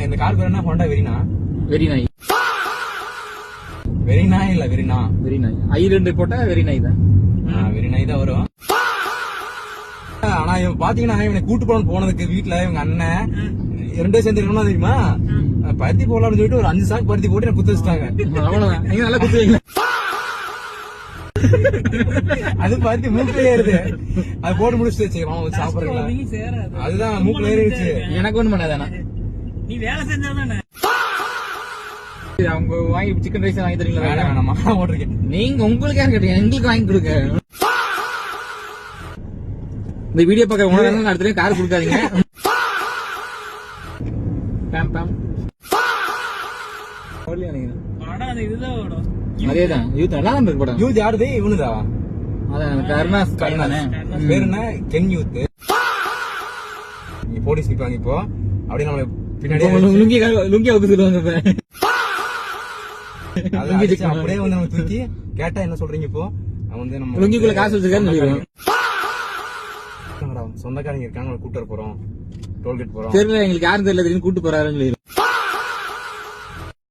இந்த கார் பேர் என்ன? ஹோண்டா வெரினா. வெரிநாய். வெரிநாய் இல்ல வெரினா. வெரிநாய். I2 போட்டா வெரிநாய் தான். வெரிநாய் தான் வரும். ஆனா இவன் பாத்தீங்கன்னா இவனை கூட்டு போனதுக்கு வீட்டுல இவங்க அண்ணன் 2 சேர்ந்து என்ன தெரியுமா, பருத்தி போடலாம்னு சொல்லிட்டு ஒரு 5 சாக்கு பருத்தி போட்டு குத்து வச்சுட்டாங்க. அவ்வளவுதான். நீங்க நல்லா குத்துவீங்க. அது பருத்தி மூக்குல ஏறுது. அது போட்டு முடிச்சுட்டு வச்சு சாப்பிடுறீங்களா? அதுதான் மூக்குல ஏறிடுச்சு. எனக்கு ஒண்ணு பண்ணாதானா? நீ வேலை செஞ்சாதானே அவங்க வாங்கி சிக்கன் ரைஸ் வாங்கி தரீங்களா? வேணாமா ஓட்டிருக்கேன். நீங்க உங்களுக்கு யாரு கேட்டீங்க? எங்களுக்கு வாங்கி கொடுங்க. இந்த வீடியோ பார்க்க உணவு அடுத்த கார் கொடுக்காதீங்க. அதேதான் யூத் நல்லா தான் இருக்கு படம். யூத் யாருது? இவனுதா? அதான் கருணாஸ் தானே. பேர் என்ன? Ken youth. போலீஸ் நிப்பாங்க இப்போ. அப்படியே நம்ம பின்னாடி லுங்கி அவுக்கு சொல்லுவாங்க. அப்படியே வந்து நம்ம தூக்கி கேட்டா என்ன சொல்றீங்க இப்போ? வந்து நம்ம லுங்கிக்குள்ள காசு வச்சிருக்காரு. சொந்தக்காரங்க இருக்காங்க, கூட்டு போறோம், டோல்கேட் போறோம். தெரியல, எங்களுக்கு யாரும் தெரியல, கூட்டு போறாருன்னு